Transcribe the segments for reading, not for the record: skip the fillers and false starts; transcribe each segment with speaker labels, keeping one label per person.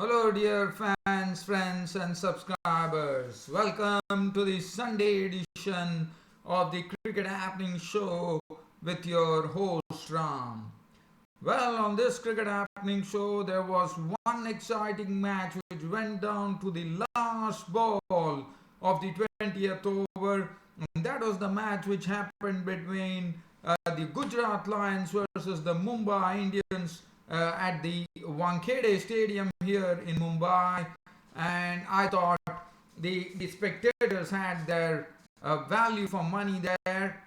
Speaker 1: Hello, dear fans, friends, and subscribers. Welcome to the Sunday edition of the Cricket Happening Show with your host Ram. Well, on this Cricket Happening Show, there was one exciting match which went down to the last ball of the 20th over, and that was the match which happened between the Gujarat Lions versus the Mumbai Indians at the Wankhede Stadium here in Mumbai. And I thought the spectators had their value for money there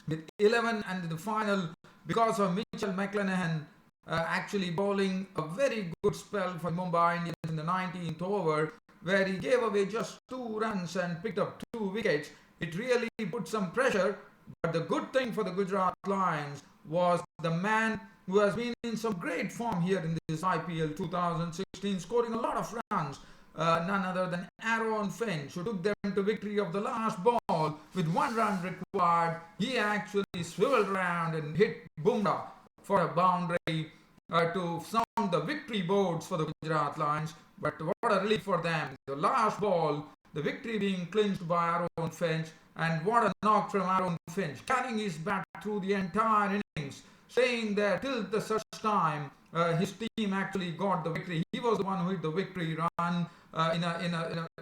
Speaker 1: with 11 and the final because of Mitchell McClenaghan actually bowling a very good spell for Mumbai Indians in the 19th over, where he gave away just 2 runs and picked up 2 wickets. It really put some pressure, but the good thing for the Gujarat Lions was the man who has been in some great form here in this IPL 2016, scoring a lot of runs. None other than Aaron Finch, who took them to victory of the last ball with 1 run required. He actually swiveled around and hit Bumrah for a boundary to sound the victory boards for the Gujarat Lions. But what a relief for them. The last ball, the victory being clinched by Aaron Finch, and what a knock from Aaron Finch, carrying his bat through the entire innings, saying that till the such time his team actually got the victory. He was the one who hit the victory run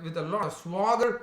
Speaker 1: with a lot of swagger,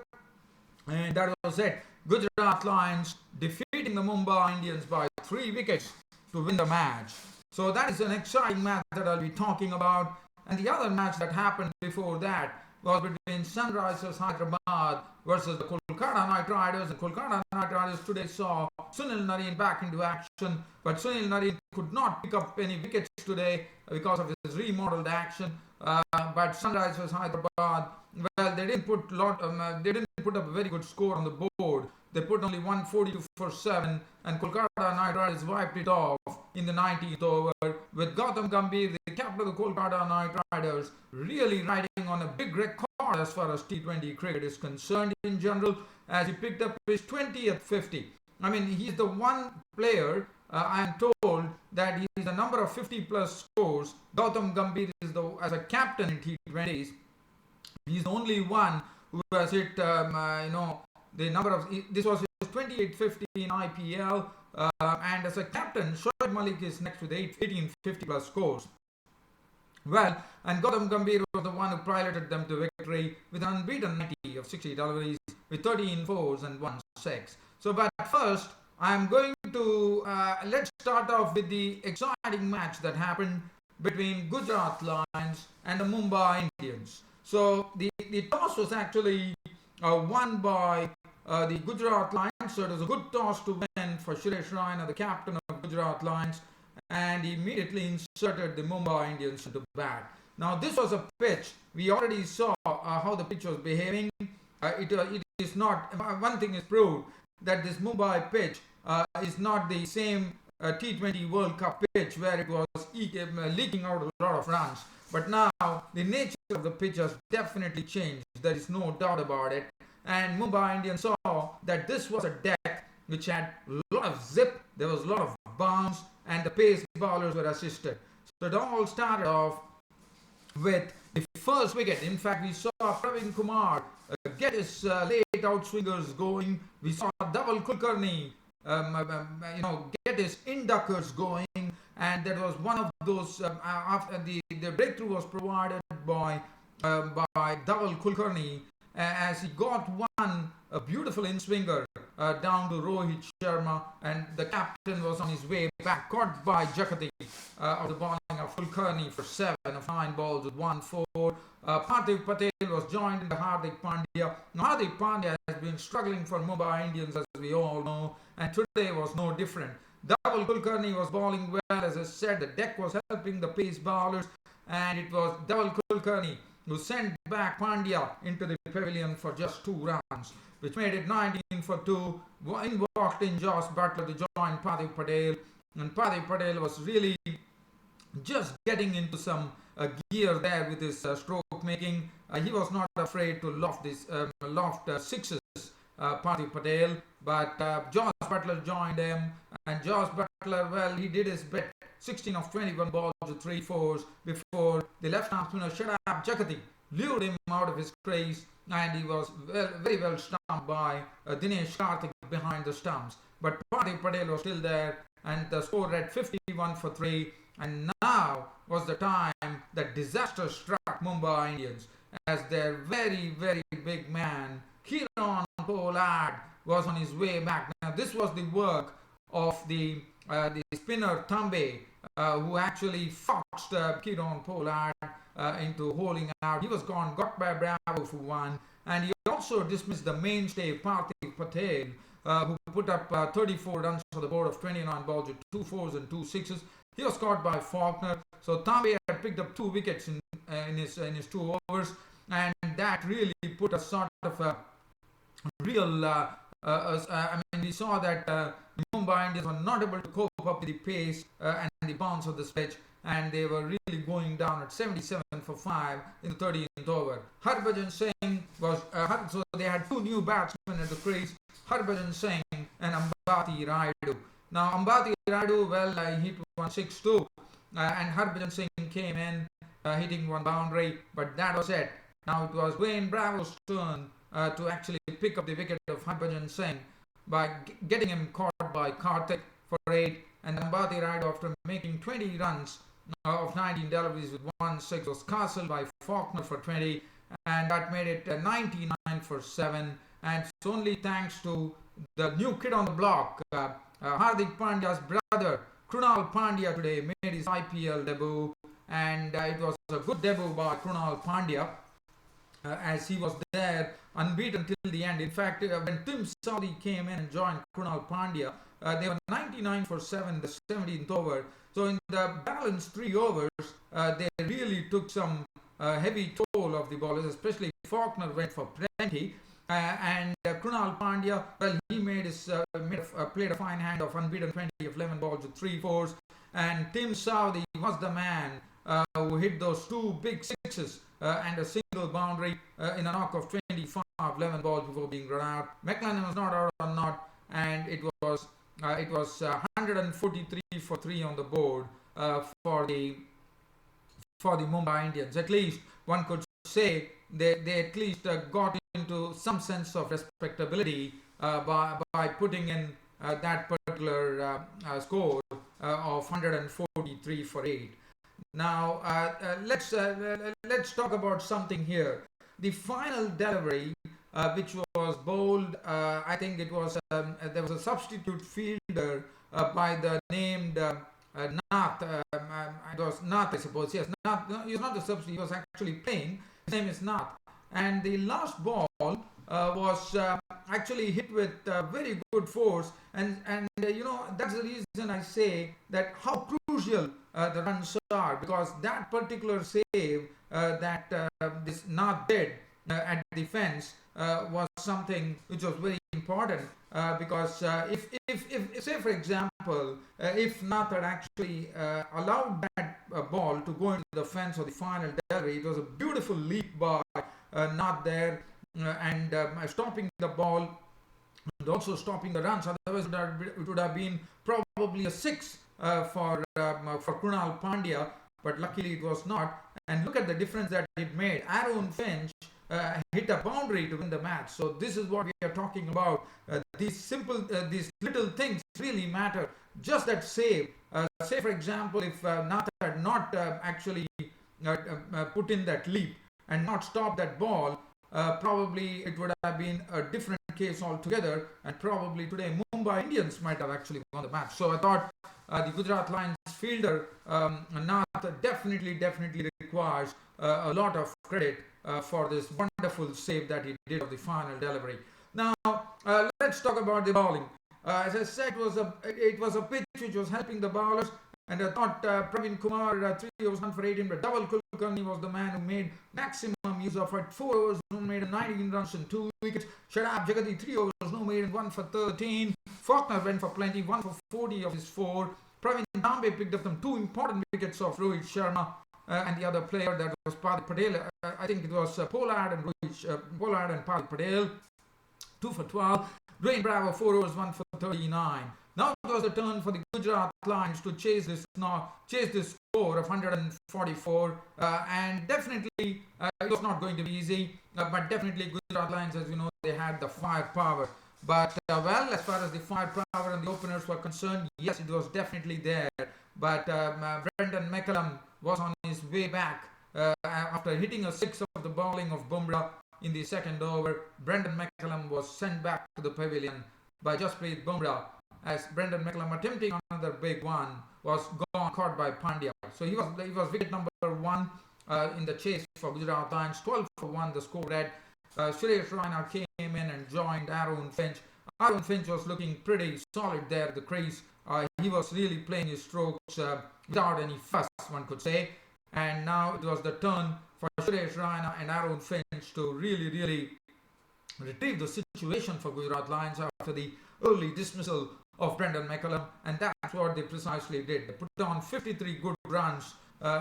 Speaker 1: and that was it. Gujarat Lions defeating the Mumbai Indians by 3 wickets to win the match. So that is an exciting match that I'll be talking about. And the other match that happened before that was between Sunrisers Hyderabad versus the Kolkata Knight Riders. And Kolkata Knight Riders today saw Sunil Narine back into action, but Sunil Narine could not pick up any wickets today because of his remodeled action. But Sunrisers Hyderabad, well, they didn't put up a very good score on the board. They put only 142 for 7, and Kolkata Knight Riders wiped it off in the 19th over with Gambhir, the captain of the Kolkata Knight Riders, really riding on a big record as far as T20 cricket is concerned in general, as he picked up his 20th 50. I mean, he's the one player, I am told, that he's the number of 50 plus scores. Gambhir is as a captain in T20s, he's the only one who has hit, the number of, this was his 2850 in IPL, and as a captain, Shoaib Malik is next with 18 50 plus scores. Well, and Gambhir was the one who piloted them to victory with an unbeaten 90 of 60 deliveries with 13 fours and 1 6. So, but first, I'm going to, let's start off with the exciting match that happened between Gujarat Lions and the Mumbai Indians. So, the toss was actually won by the Gujarat Lions, so it was a good toss to win for Suresh Raina, the captain of Gujarat Lions, and he immediately inserted the Mumbai Indians into bat. Now this was a pitch, we already saw how the pitch was behaving. It is not, one thing is proved, that this Mumbai pitch is not the same T20 World Cup pitch where it was leaking out a lot of runs. But now the nature of the pitch has definitely changed, there is no doubt about it. And Mumbai Indians saw that this was a deck which had a lot of zip, there was a lot of bounce, and the pace bowlers were assisted. So it all started off with the first wicket. In fact, we saw Praveen Kumar get his late outswingers going. We saw Dhaval Kulkarni get his induckers going, and that was one of those, after the breakthrough was provided by Dhaval Kulkarni, as he got a beautiful in-swinger down to Rohit Sharma, and the captain was on his way back, caught by Jakati of the bowling of Kulkarni for 7 of 9 balls with 1 4. Parthiv Patel was joined in the Hardik Pandya. Now, Hardik Pandya has been struggling for Mumbai Indians, as we all know, and today was no different. Dhaval Kulkarni was bowling well, as I said, the deck was helping the pace bowlers, and it was Dhaval Kulkarni who sent back Pandya into the pavilion for just 2 runs, which made it 19 for 2. In walked in Josh Butler to join Parthiv Patel, and Parthiv Patel was really just getting into some gear there with his stroke making. He was not afraid to loft sixes, Parthiv Patel, but Josh Butler joined him, and Josh Butler, well, he did his bit, 16 of 21 balls with 3 fours before the left-arm spinner Shadab Jagati lured him out of his crease, and he was very well stumped by Dinesh Karthik behind the stumps. But Parthi Patel was still there, and the score read 51 for 3. And now was the time that disaster struck Mumbai Indians, as their very, very big man Kieron Pollard was on his way back. Now this was the work of the spinner Tambe, who actually foxed Kieron Pollard into holding out. He was got by Bravo for 1, and he also dismissed the mainstay Parthi Patel, who put up 34 runs for the board of 29 balls with 2 fours and 2 sixes. He was caught by Faulkner. So Tambe had picked up 2 wickets in his 2 overs, and that really put a sort of a real. We saw that Mumbai Indians were not able to cope up with the pace and the bounce of the pitch, and they were really going down at 77 for 5 in the 13th over. Harbhajan Singh was so they had 2 new batsmen at the crease, Harbhajan Singh and Ambati Rayudu. Now Ambati Rayudu, he hit 162, and Harbhajan Singh came in hitting 1 boundary, but that was it. Now it was Wayne Bravo's turn to actually pick up the wicket of Harbhajan Singh by getting him caught by Karthik for 8, and Ambati Rayudu, after making 20 runs of 19 deliveries with 1-6, was castled by Faulkner for 20, and that made it 99 for 7. And it's only thanks to the new kid on the block, Hardik Pandya's brother Krunal Pandya today made his IPL debut, and it was a good debut by Krunal Pandya, as he was there unbeaten till the end. In fact, when Tim Southee came in and joined Krunal Pandya, they were 99 for 7 the 17th over. So in the balance 3 overs, they really took some heavy toll of the bowlers, especially Faulkner went for plenty. And Krunal Pandya, he played a fine hand of unbeaten 20 of 11 balls with 3 fours, and Tim Southee was the man who hit those 2 big sixes and a single boundary in a knock of 25 11 balls before being run out. McLennan was not out on not, and it was 143 for 3 on the board for the Mumbai Indians. At least one could say they at least got into some sense of respectability by putting in that particular score of 143 for 8. Now let's talk about something here. The final delivery, which was bowled, I think it was there was a substitute fielder by the named Nath. It was Nath, I suppose. Yes, Nath. No, he was not the substitute. He was actually playing. His name is Nath. And the last ball was actually hit with very good force, and that's the reason I say that how crucial the runs are, because that particular save that this Nath did at the fence was something which was very important, because if say for example if Nath had actually allowed that ball to go into the fence or the final delivery, it was a beautiful leap by Nath there, and stopping the ball and also stopping the runs. Otherwise it would have been probably a 6 for Krunal Pandya, but luckily it was not. And look at the difference that it made. Aaron Finch hit a boundary to win the match. So this is what we are talking about. These little things really matter. Just that save. Say for example, if Nath had not actually put in that leap and not stopped that ball, probably it would have been a different case altogether, and probably today Mumbai Indians might have actually won the match. So I thought the Gujarat Lions fielder Nath definitely requires a lot of credit for this wonderful save that he did of the final delivery. Now let's talk about the bowling. As I said, it was a pitch which was helping the bowlers, and I thought Praveen Kumar 3 overs 1 for 18, but Dhaval Kulkarni was the man who made maximum use of it. 4 overs, no made and 19 runs and 2 wickets. Shadab Jagati 3 overs, no made and 1 for 13. Faulkner went for plenty, 1 for 40 of his 4. Praveen Tambe picked up some 2 important wickets of Rohit Sharma and the other player, that was Parthi Patel. I think it was Pollard and Parthi Patel, 2 for 12. Dwayne Bravo 4 overs 1 for 39. Now it was the turn for the Gujarat Lions to chase this score of 144, and definitely it was not going to be easy. But definitely Gujarat Lions, as you know, they had the firepower. But well, as far as the firepower and the openers were concerned, yes, it was definitely there. But Brendan McCullum was on his way back after hitting a six of the bowling of Bumrah in the second over. Brendan McCullum was sent back to the pavilion by Jasprit Bumrah, as Brendan McCullum, attempting another big one, was caught by Pandya. So he was wicket number one in the chase for Gujarat Lions. 12 for 1 the score read. Suresh Raina came in and joined Aaron Finch. Aaron Finch was looking pretty solid there at the crease. He was really playing his strokes without any fuss, one could say. And now it was the turn for Suresh Raina and Aaron Finch to really retrieve the situation for Gujarat Lions after the early dismissal of Brendan McCullum, and that's what they precisely did. They put on 53 good runs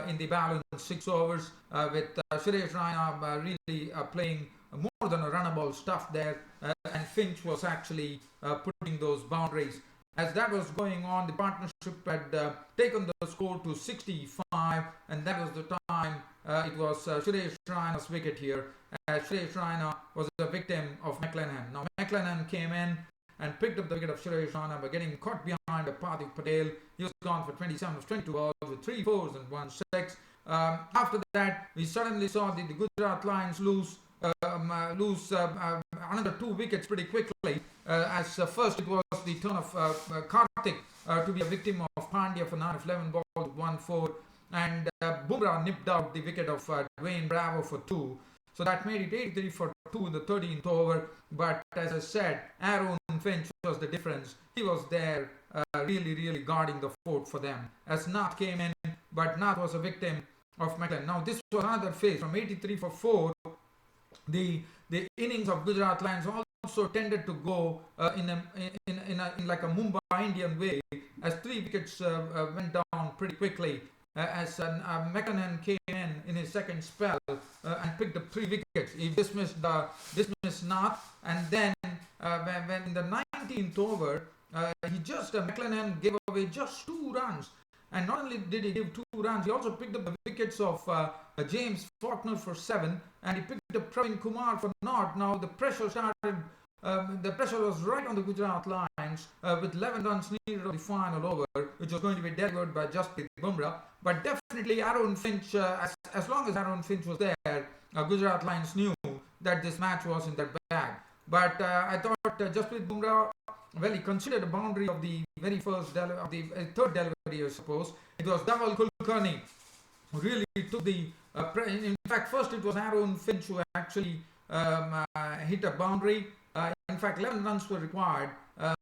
Speaker 1: in the balance 6 overs with Suresh Raina really playing more than a runnable stuff there, and Finch was actually putting those boundaries. As that was going on, the partnership had taken the score to 65, and that was the time it was Suresh Raina's wicket here. Suresh Raina was a victim of McLennan. Now McLennan came in and picked up the wicket of Suresh Raina by getting caught behind Parthiv Patel. He was gone for 27 of 22 balls with 3 fours and 1 6. After that, we suddenly saw the Gujarat Lions lose another 2 wickets pretty quickly. As first it was the turn of Karthik to be a victim of Pandya for 9 of 11 balls with 1 4, and Bumrah nipped out the wicket of Dwayne Bravo for 2. So that made it 83 for 2 in the 13th over. But as I said, Aaron Finch was the difference. He was there really guarding the fort for them. As Nath came in, but Nath was a victim of McLennan. Now this was another phase from 83 for 4. The innings of Gujarat Lions also tended to go in like a Mumbai Indian way, as 3 wickets went down pretty quickly. As McLennan came in his second spell and picked up 3 wickets. He dismissed Nath, and then when in the 19th over, McLennan gave away just 2 runs. And not only did he give 2 runs, he also picked up the wickets of James Faulkner for 7, and he picked up Pravin Kumar for 0. Now the pressure was right on the Gujarat Lions with 11 runs needed on the final over, which was going to be delivered by Jasprit Bumrah. But definitely Aaron Finch, as long as Aaron Finch was there, Gujarat Lions knew that this match was in their bag. But I thought Jasprit Bumrah, well, he considered a boundary of the very first third delivery, I suppose. It was Dhaval Kulkarni who really took the in fact, first it was Aaron Finch who actually hit a boundary. In fact, 11 runs were required,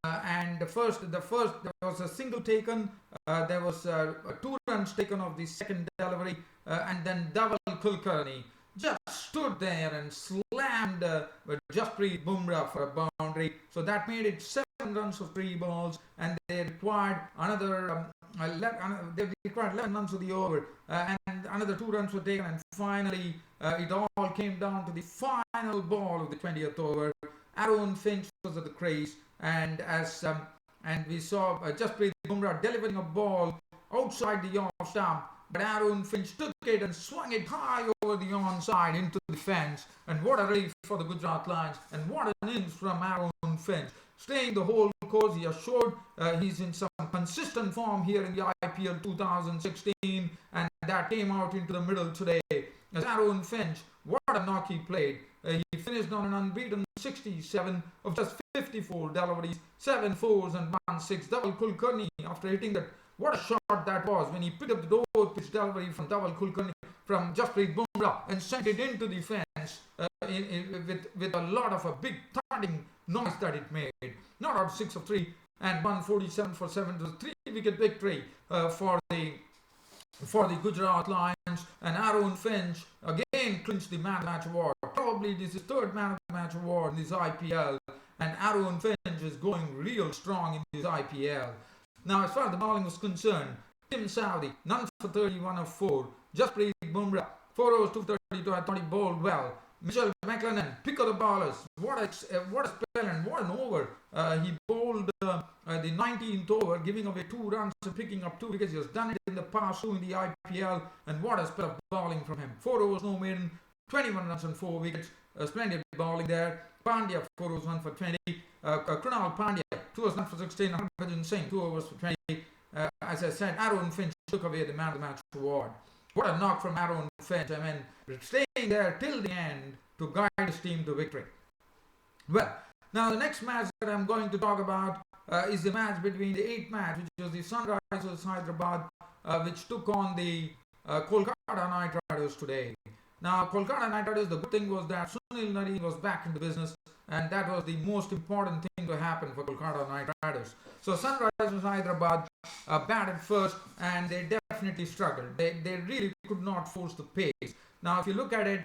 Speaker 1: and the first there was a single taken. There was 2 runs taken of the second delivery, and then Dhaval Kulkarni just stood there and slammed with Jasprit Bumrah for a boundary. So that made it 7 runs of 3 balls, and they required another 11 runs of the over, and another 2 runs were taken, and finally it all came down to the final ball of the 20th over. Aaron Finch was at the crease, and and we saw Jasprit Bumrah delivering a ball outside the off stump, but Aaron Finch took it and swung it high over the onside into the fence. And what a relief for the Gujarat Lions, and what an innings from Aaron Finch. Staying the whole course, he assured he's in some consistent form here in the IPL 2016, and that came out into the middle today. As Aaron Finch, what a knock he played. He finished on an unbeaten 67 of just 54 deliveries, 7 fours and 1 6. Dhaval Kulkarni, after hitting that, what a shot that was when he picked up the low pitch delivery from Dhaval Kulkarni from Jasprit Bumrah and sent it into the fence with a lot of a big thudding noise that it made. Not out 6 of 3 and 147 for 7. It was a 3-wicket victory for the Gujarat Lions, and Aaron Finch again clinched the Man of the Match award. Probably this is 3rd Man of the Match award in this IPL, and Aaron Finch is going real strong in this IPL. Now, as far as the bowling was concerned, Tim Southee, none for 31 of 4. Jasprit Bumrah, 4 overs 232. I thought he bowled well. Mitchell McLennan, pick of the ballers. What a spell and what an over. He bowled the 19th over, giving away 2 runs and picking up 2 wickets. He has done it in the past too in the IPL. And what a spell of bowling from him. 4 overs, no maiden, 21 runs and 4 wickets. Splendid bowling there. Pandya, 4 overs, 1 for 20. Krunal Pandya, 2 overs, 1 for 16. Harbhajan Singh, 2 overs for 20. As I said, Aaron Finch took away the man of the match award. What a knock from Aaron Finch. I mean, staying there till the end to guide his team to victory. Well, now the next match that I'm going to talk about is the match between the 8th match, which was the Sunrisers Hyderabad, which took on the Kolkata Knight Riders today. Now, Kolkata Knight Riders, the good thing was that Sunil Narine was back in the business, and that was the most important thing to happen for Kolkata Knight Riders. So Sunrisers Hyderabad batted first, and they definitely struggled. They really could not force the pace. Now, if you look at it,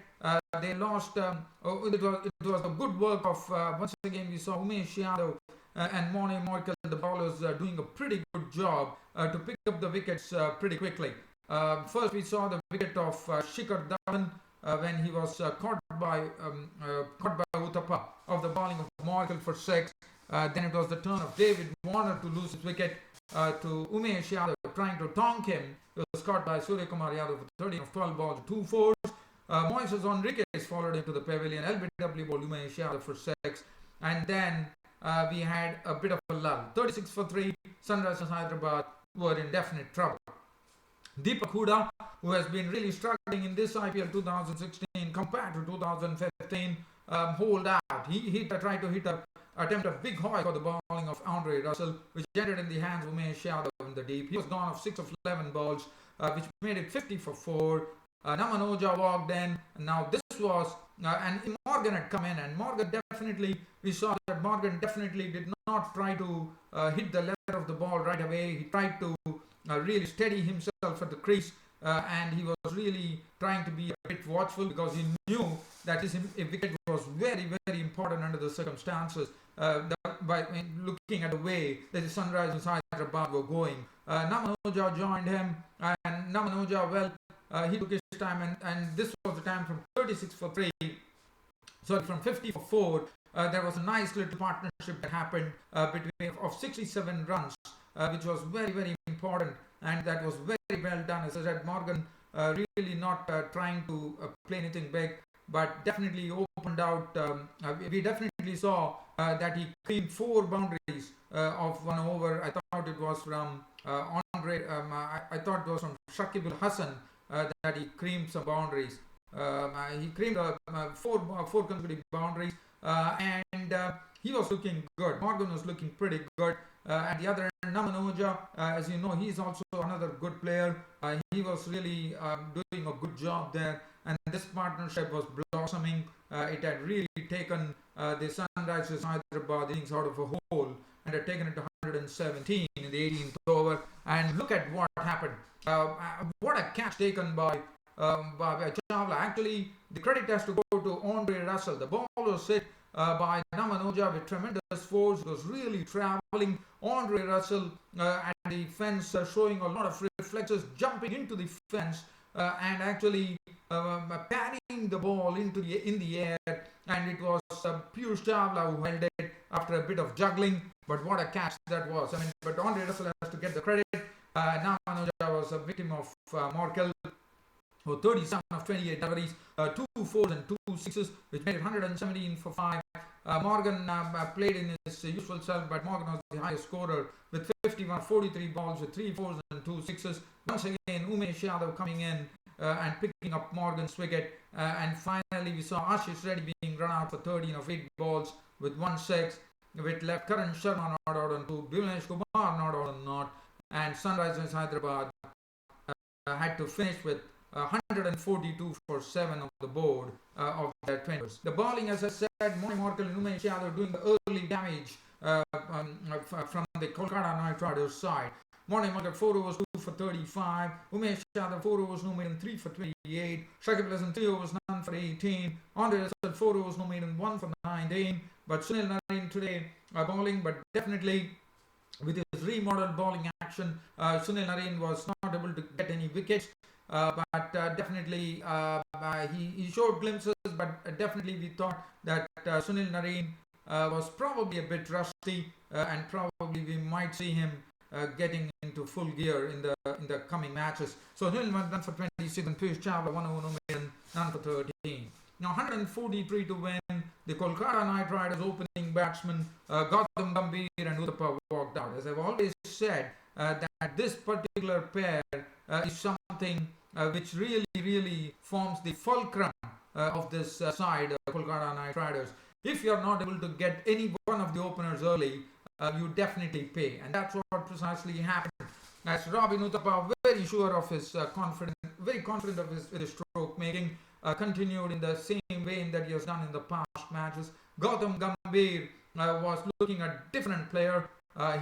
Speaker 1: they lost. It was the good work of once again we saw Umesh Yadav and Mone Morkel, the bowlers, doing a pretty good job to pick up the wickets pretty quickly. First, we saw the wicket of Shikhar Dhawan when he was caught by Uthappa of the bowling of Morkel for 6. Then it was the turn of David Warner to lose his wicket to Umesh Yadav trying to tonk him. It was caught by Surya Kumar Yadav for 13 of 12 balls, 2 fours. Moises Enriquez followed him to the pavilion. LBW bowled Umesh Yadav for 6. And then we had a bit of a lull. 36 for 3. Sunrisers Hyderabad were in definite trouble. Deepak Hooda, who has been really struggling in this IPL 2016 compared to 2015, holed out. He tried to attempt a big hook for the bowling of Andre Russell, which ended in the hands of Umesh Yadav in the deep. He was gone of 6 of 11 balls, which made it 50 for 4. Namanoja walked in, and now this was, and Morgan had come in, and Morgan definitely, we saw that Morgan definitely did not try to hit the leather of the ball right away. He tried to really steady himself at the crease, and he was really trying to be a bit watchful because he knew that his wicket was very, very important under the circumstances. By looking at the way that the Sunrisers Hyderabad were going, Namanoja joined him, and Namanoja, well, he took his time, and this was the time from 36 for 3. So from 50 for 4, there was a nice little partnership that happened between of 67 runs, which was very, very important, and that was very well done. As I said, Morgan really not trying to play anything big, but definitely opened out. We definitely saw that he creamed 4 boundaries of 1 over. I thought it was from Andre. I thought it was from Shakib Al Hassan that he creamed some boundaries. He creamed 4 consecutive boundaries, and he was looking good. Morgan was looking pretty good. At the other end, Namanoja, as you know, he's also another good player. He was really doing a good job there, and this partnership was blossoming. It had really taken the Sunrisers Hyderabad innings out of a hole and had taken it to 117 in the 18th over. And look at what happened. What a catch taken by Chawla. Actually, the credit has to go to Andre Russell. The ball was hit by Namanoja with tremendous force. It was really traveling. Andre Russell at the fence, showing a lot of reflexes, jumping into the fence and actually parrying the ball in the air. And it was Piyush Chawla who held it after a bit of juggling. But what a catch that was! I mean, but Andre Russell has to get the credit. Namanoja was a victim of Morkel, for 37 of 28 deliveries, 2 fours and 2 sixes, which made it 117 for 5. Morgan played in his usual self, but Morgan was the highest scorer with 51 43 balls with 3 fours and 2 sixes. Once again, Umesh Yadav coming in and picking up Morgan's wicket. And finally, we saw Ashish Reddy being run out for 13 of 8 balls with 1 6, which left Karan Sharma not out on 2, Bhuvanesh Kumar not out on not, and Sunrisers Hyderabad had to finish with 142 for 7 on the board of their 20s. The bowling, as I said, Mone Morkel and Umesh Yadav doing the early damage from the Kolkata Knight Riders side. Mone Morkel 4 overs 2 for 35. Umesh Yadav 4 overs no maiden 3 for 28. Shakib Al Hassan 3 overs none for 18. Andre Russell 4 overs no maiden 1 for 19. But Sunil Narine today bowling, but definitely with his remodeled bowling action, Sunil Narine was not able to get any wickets. But definitely he showed glimpses, but definitely we thought that Sunil Narine was probably a bit rusty, and probably we might see him getting into full gear in the coming matches. So Sunil went for 26 and Piyush Chawla 1 million, none for 13. Now 143 to win. The Kolkata Knight Riders opening batsmen Gautam Gambhir and Uthappa walked out. As I've always said, that this particular pair is something which really forms the fulcrum of this side, Kolkata Knight Riders. If you're not able to get any one of the openers early, you definitely pay, and that's what precisely happened. As Robin Uthappa, very sure of his very confident of his stroke making, continued in the same vein that he has done in the past matches. Gautam Gambhir was looking a different player.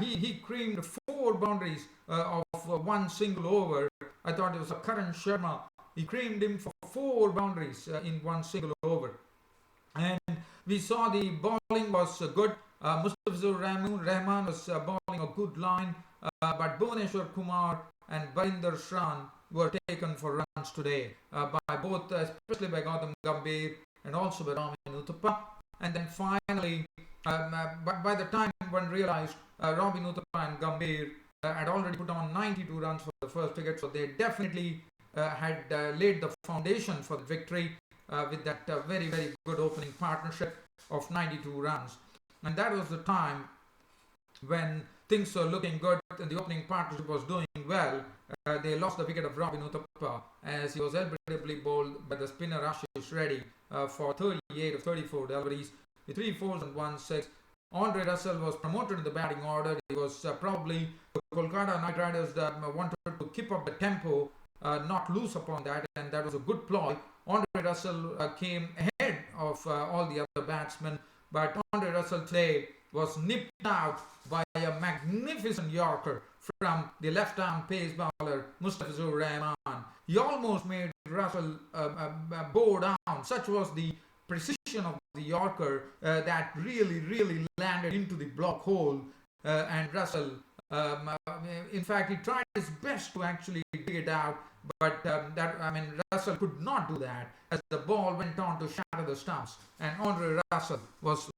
Speaker 1: He creamed 4 boundaries of one single over. I thought it was a Karan Sharma. He creamed him for 4 boundaries in one single over. And we saw the bowling was good. Mustafizur Rahman was bowling a good line, but Bhuvaneshwar Kumar and Barinder Shran were taken for runs today by both, especially by Gautam Gambhir and also by Robin Uthappa. And then finally, but by the time one realized Robin Uthappa and Gambhir had already put on 92 runs for the first wicket, so they definitely had laid the foundation for the victory with that very good opening partnership of 92 runs. And that was the time when things were looking good and the opening partnership was doing well. They lost the wicket of Robin Uthappa as he was elbow-deeply bowled by the spinner Ashish Reddy for 38 of 34 deliveries with 3 fours and 1 6. Andre Russell was promoted in the batting order. He was probably the Kolkata Knight Riders that wanted to keep up the tempo, not lose upon that, and that was a good ploy. Andre Russell came ahead of all the other batsmen, but Andre Russell today was nipped out by a magnificent Yorker from the left-arm pace bowler Mustafizur Rahman. He almost made Russell bow down. Such was the precision of the Yorker that really landed into the block hole, and Russell, in fact, he tried his best to actually dig it out, but Russell could not do that as the ball went on to shatter the stumps, and Andre Russell was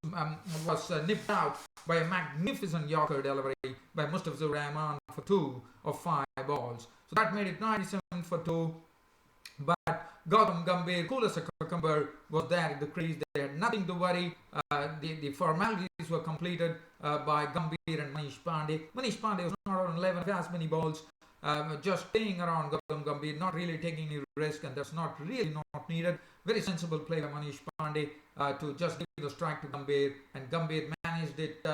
Speaker 1: nipped out by a magnificent Yorker delivery by Mustafizur Rahman for 2 of 5 balls. So that made it 97 for 2. But Gautam Gambhir, cool as a cucumber, was there in the crease. They had nothing to worry. The formalities were completed by Gambhir and Manish Pandey. Manish Pandey was not on 11 as many balls, just staying around Gautam Gambhir, not really taking any risk, and that's not needed. Very sensible play by Manish Pandey to just give the strike to Gambhir, and Gambhir managed it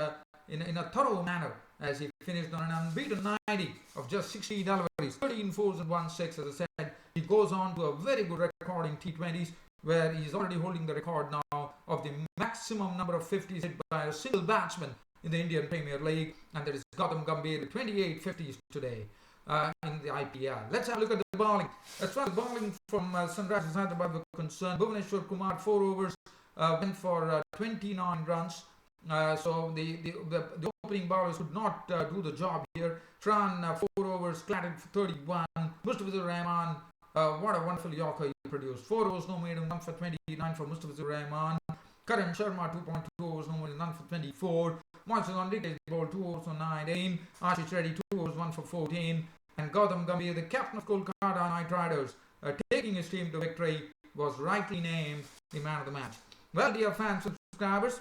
Speaker 1: in a thorough manner as he finished on an unbeaten 90 of just 60 deliveries, 13 fours and 1 6. As I said, he goes on to a very good record in T20s, where he's already holding the record now of the maximum number of 50s hit by a single batsman in the Indian Premier League, and that is Gautam Gambhir with 28 50s today in the IPL. Let's have a look at the bowling. As far as bowling from Sunrisers Hyderabad were concerned, Bhuvaneshwar Kumar 4 overs went for 29 runs. So the opening bowlers could not do the job here. Tran 4 overs, clattered for 31. Mustafizur Rahman, what a wonderful Yorker he produced. 4 overs, no maiden, 1 for 29 for Mustafizur Rahman. Karan Sharma 2.2 overs, no maiden, 1 for 24. Moises Enriquez bowled 2 overs for 19. Ashish Reddy 2 overs, 1 for 14. And Gautam Gambhir, the captain of Kolkata Knight Riders, taking his team to victory, was rightly named the man of the match. Well, dear fans and subscribers,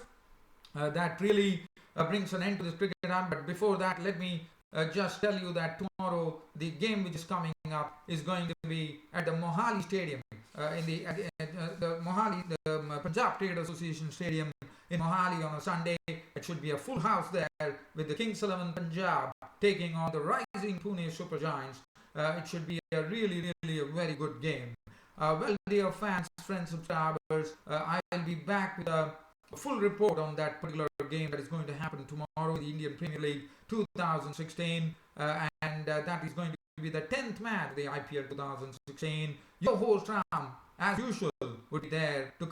Speaker 1: that really brings an end to this cricket round. But before that, let me just tell you that tomorrow the game which is coming up is going to be at the Mohali Stadium, in the Mohali, the Punjab Cricket Association Stadium in Mohali on a Sunday. It should be a full house there with the Kings 11 Punjab taking on the rising Pune Super Giants. It should be a really a very good game. Well, dear fans, friends, subscribers, I will be back with a full report on that particular game that is going to happen tomorrow, the Indian Premier League 2016, and that is going to be the 10th match of the IPL 2016. Your host Ram, as usual, would be there to